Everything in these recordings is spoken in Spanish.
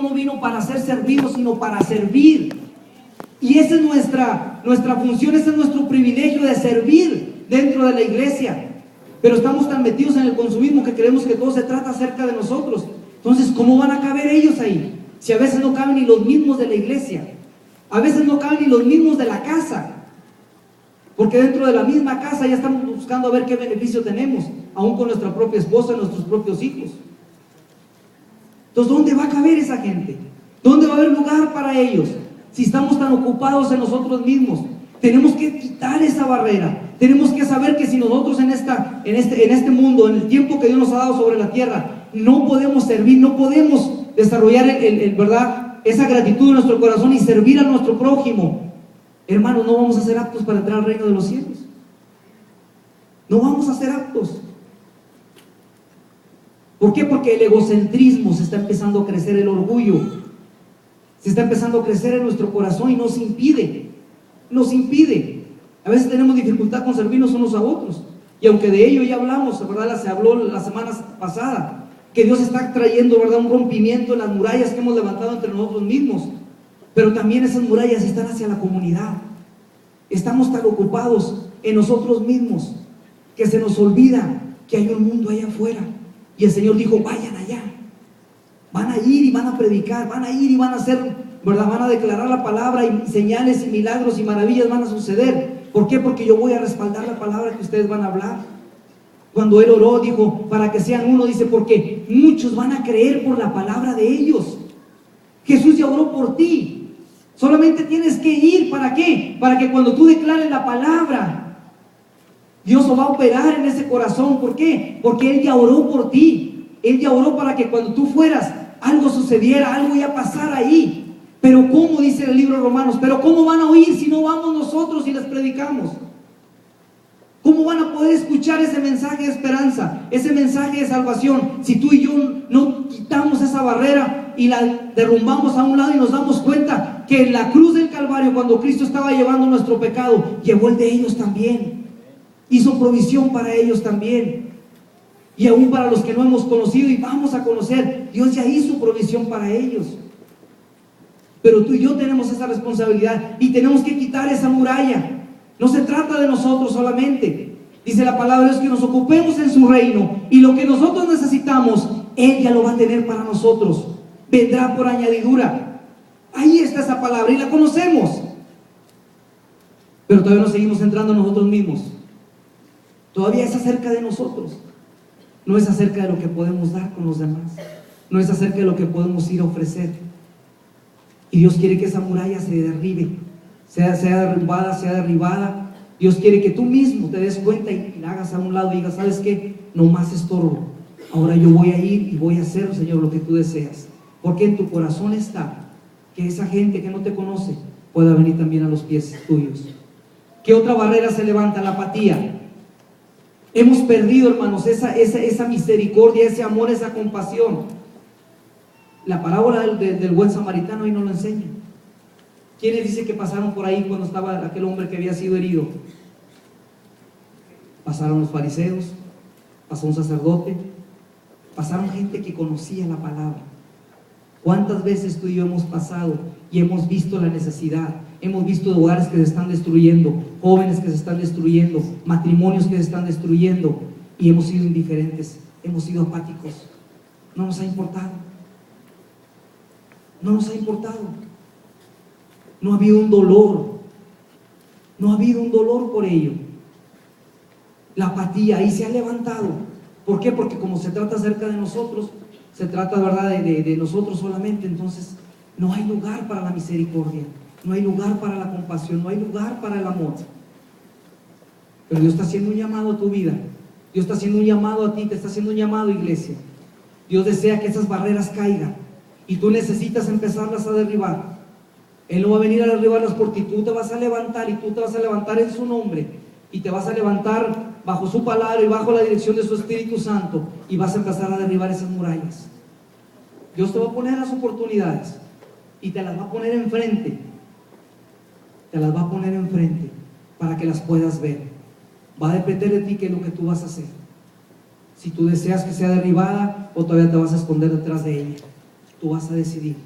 no vino para ser servido, sino para servir. Y esa es nuestra función, ese es nuestro privilegio de servir dentro de la iglesia. Pero estamos tan metidos en el consumismo que creemos que todo se trata acerca de nosotros. Entonces, ¿cómo van a caber ellos ahí? Si a veces no caben ni los mismos de la iglesia, a veces no caben ni los mismos de la casa, porque dentro de la misma casa ya estamos buscando a ver qué beneficio tenemos, aún con nuestra propia esposa, nuestros propios hijos. Entonces, ¿dónde va a caber esa gente? ¿Dónde va a haber lugar para ellos? Si estamos tan ocupados en nosotros mismos, tenemos que quitar esa barrera. Tenemos que saber que si nosotros en este mundo, en el tiempo que Dios nos ha dado sobre la tierra, no podemos servir, no podemos desarrollar ¿verdad? Esa gratitud en nuestro corazón y servir a nuestro prójimo, hermanos, no vamos a ser aptos para entrar al reino de los cielos. No vamos a ser aptos. ¿Por qué? Porque el egocentrismo se está empezando a crecer, el orgullo se está empezando a crecer en nuestro corazón y nos impide. A veces tenemos dificultad con servirnos unos a otros. Y aunque de ello ya hablamos, ¿verdad? Se habló la semana pasada, que Dios está trayendo, ¿verdad?, un rompimiento en las murallas que hemos levantado entre nosotros mismos. Pero también esas murallas están hacia la comunidad. Estamos tan ocupados en nosotros mismos que se nos olvida que hay un mundo allá afuera. Y el Señor dijo, vayan allá. Van a ir y van a predicar, van a ir y van a hacer, ¿verdad? Van a declarar la palabra y señales y milagros y maravillas van a suceder. ¿Por qué? Porque yo voy a respaldar la palabra que ustedes van a hablar. Cuando Él oró, dijo, para que sean uno, dice, porque muchos van a creer por la palabra de ellos. Jesús ya oró por ti. Solamente tienes que ir, ¿para qué? Para que cuando tú declares la palabra, Dios va a operar en ese corazón. ¿Por qué? Porque Él ya oró por ti. Él ya oró para que cuando tú fueras, algo sucediera, algo ya pasara ahí. Pero ¿cómo? Dice el libro de Romanos, pero ¿cómo van a oír si no vamos nosotros y les predicamos? ¿Cómo van a poder escuchar ese mensaje de esperanza, ese mensaje de salvación, si tú y yo no quitamos esa barrera y la derrumbamos a un lado y nos damos cuenta que en la cruz del Calvario, cuando Cristo estaba llevando nuestro pecado, llevó el de ellos también, hizo provisión para ellos también, y aún para los que no hemos conocido y vamos a conocer, Dios ya hizo provisión para ellos. Pero tú y yo tenemos esa responsabilidad y tenemos que quitar esa muralla. No se trata de nosotros solamente. Dice la palabra de Dios que nos ocupemos en su reino, y lo que nosotros necesitamos, Él ya lo va a tener para nosotros. Vendrá por añadidura. Ahí está esa palabra y la conocemos. Pero todavía no seguimos entrando nosotros mismos. Todavía es acerca de nosotros. No es acerca de lo que podemos dar con los demás. No es acerca de lo que podemos ir a ofrecer. Y Dios quiere que esa muralla se derribe, sea derribada. Dios quiere que tú mismo te des cuenta y la hagas a un lado y digas, ¿sabes qué? No más estorbo. Ahora yo voy a ir y voy a hacer, Señor, lo que tú deseas. Porque en tu corazón está que esa gente que no te conoce pueda venir también a los pies tuyos. ¿Qué otra barrera se levanta? La apatía. Hemos perdido, hermanos, esa misericordia, ese amor, esa compasión. La parábola del buen samaritano ahí nos lo enseña. ¿Quiénes dicen que pasaron por ahí cuando estaba aquel hombre que había sido herido? Pasaron los fariseos, pasó un sacerdote, pasaron gente que conocía la palabra. ¿Cuántas veces tú y yo hemos pasado y hemos visto la necesidad? Hemos visto hogares que se están destruyendo, jóvenes que se están destruyendo, matrimonios que se están destruyendo, y hemos sido indiferentes, hemos sido apáticos. No nos ha importado. No nos ha importado. No ha habido un dolor. No ha habido un dolor por ello. La apatía ahí se ha levantado. ¿Por qué? Porque como se trata acerca de nosotros, se trata, ¿verdad?, de nosotros solamente. Entonces no hay lugar para la misericordia, no hay lugar para la compasión, no hay lugar para el amor. Pero Dios está haciendo un llamado a tu vida. Dios está haciendo un llamado a ti, te está haciendo un llamado, iglesia. Dios desea que esas barreras caigan y tú necesitas empezarlas a derribar. Él no va a venir a derribarlas por ti. Tú te vas a levantar, y tú te vas a levantar en su nombre, y te vas a levantar bajo su palabra y bajo la dirección de su Espíritu Santo, y vas a empezar a derribar esas murallas. Dios te va a poner las oportunidades y te las va a poner enfrente. Te las va a poner enfrente para que las puedas ver. Va a depender de ti qué es lo que tú vas a hacer. Si tú deseas que sea derribada o todavía te vas a esconder detrás de ella. tú vas a decidir.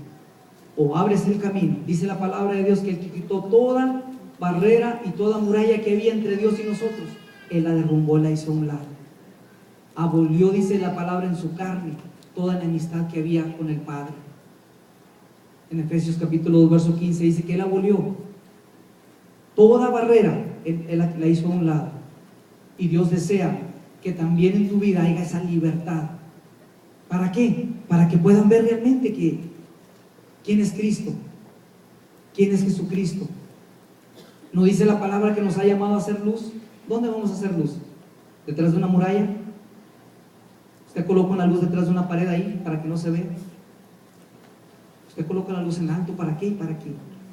O abres el camino. Dice la palabra de Dios que el que quitó toda barrera y toda muralla que había entre Dios y nosotros, Él la derrumbó, la hizo a un lado. Abolió, dice la palabra, en su carne toda enemistad que había con el Padre. En Efesios capítulo 2, verso 15 dice que Él abolió toda barrera, Él la hizo a un lado. Y Dios desea que también en tu vida haya esa libertad. ¿Para qué? Para que puedan ver realmente quién es Cristo, quién es Jesucristo. ¿No dice la palabra que nos ha llamado a hacer luz? ¿Dónde vamos a hacer luz? ¿Detrás de una muralla? ¿Usted coloca una luz detrás de una pared ahí para que no se vea? ¿Usted coloca la luz en alto para qué? Para que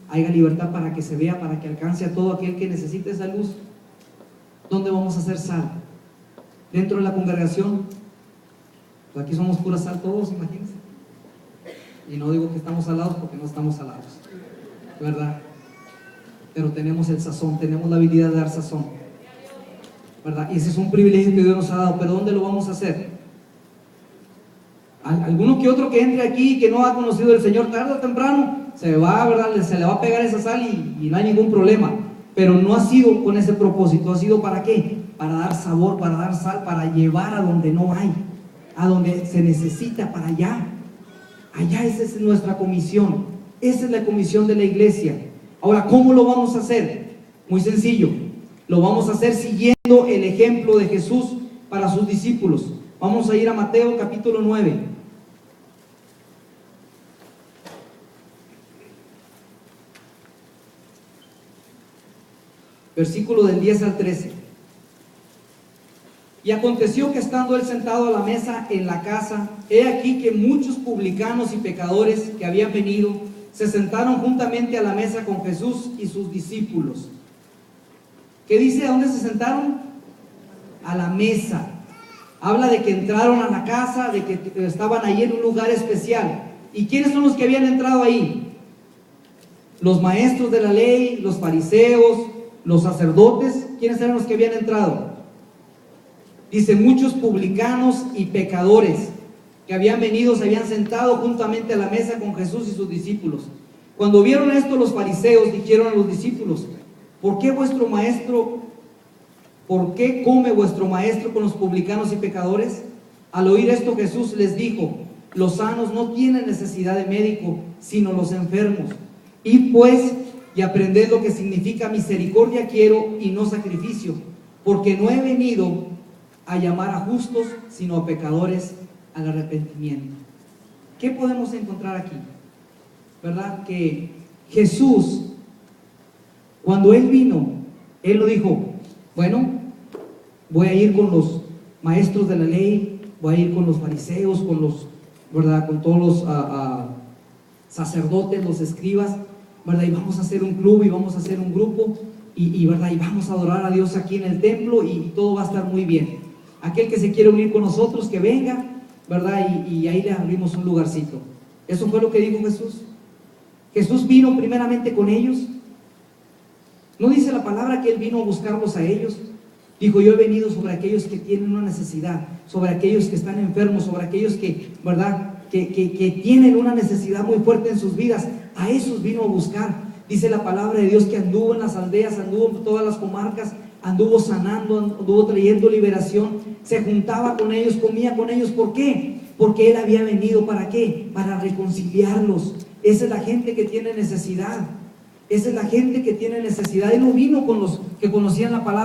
haya libertad, para que se vea, para que alcance a todo aquel que necesite esa luz. ¿Dónde vamos a hacer sal? ¿Dentro de la congregación? Pues aquí somos pura sal todos, imagínense. Y no digo que estamos salados porque no estamos salados, ¿verdad? Pero tenemos el sazón, tenemos la habilidad de dar sazón, ¿verdad? Y ese es un privilegio que Dios nos ha dado. ¿Pero dónde lo vamos a hacer? Alguno que otro que entre aquí que no ha conocido al Señor, tarde o temprano se va, ¿verdad? Se le va a pegar esa sal y no hay ningún problema. Pero no ha sido con ese propósito. ¿Ha sido para qué? Para dar sabor, para dar sal, para llevar a donde no hay, a donde se necesita, para allá. Allá esa es nuestra comisión. Esa es la comisión de la iglesia. Ahora, ¿cómo lo vamos a hacer? Muy sencillo. Lo vamos a hacer siguiendo el ejemplo de Jesús para sus discípulos. Vamos a ir a Mateo capítulo 9. Versículo del 10 al 13. Y aconteció que estando él sentado a la mesa en la casa, he aquí que muchos publicanos y pecadores que habían venido se sentaron juntamente a la mesa con Jesús y sus discípulos. ¿Qué dice? ¿A dónde se sentaron? A la mesa. Habla de que entraron a la casa, de que estaban ahí en un lugar especial. ¿Y quiénes son los que habían entrado ahí? Los maestros de la ley, los fariseos, los sacerdotes. ¿Quiénes eran los que habían entrado? Dice, muchos publicanos y pecadores que habían venido, se habían sentado juntamente a la mesa con Jesús y sus discípulos. Cuando vieron esto, los fariseos dijeron a los discípulos: ¿por qué come vuestro maestro con los publicanos y pecadores? Al oír esto, Jesús les dijo: los sanos no tienen necesidad de médico, sino los enfermos. Id pues y aprended lo que significa misericordia quiero y no sacrificio, porque no he venido a llamar a justos, sino a pecadores al arrepentimiento. ¿Qué podemos encontrar aquí? ¿Verdad? Que Jesús, cuando Él vino, Él lo dijo: bueno, voy a ir con los maestros de la ley, voy a ir con los fariseos, con los, ¿verdad? Con todos los sacerdotes, los escribas, ¿verdad? Y vamos a hacer un club y vamos a hacer un grupo ¿verdad? Y vamos a adorar a Dios aquí en el templo y todo va a estar muy bien. Aquel que se quiere unir con nosotros, que venga, ¿verdad? Y ahí le abrimos un lugarcito. Eso fue lo que dijo Jesús. Jesús vino primeramente con ellos. ¿No dice la palabra que Él vino a buscarlos a ellos? Dijo: yo he venido sobre aquellos que tienen una necesidad, sobre aquellos que están enfermos, sobre aquellos que, ¿verdad? Que tienen una necesidad muy fuerte en sus vidas. A esos vino a buscar. Dice la palabra de Dios que anduvo en las aldeas, anduvo en todas las comarcas, anduvo sanando, anduvo trayendo liberación, se juntaba con ellos, comía con ellos. ¿Por qué? Porque Él había venido, ¿para qué? Para reconciliarlos. Esa es la gente que tiene necesidad. Esa es la gente que tiene necesidad. Él no vino con los que conocían la palabra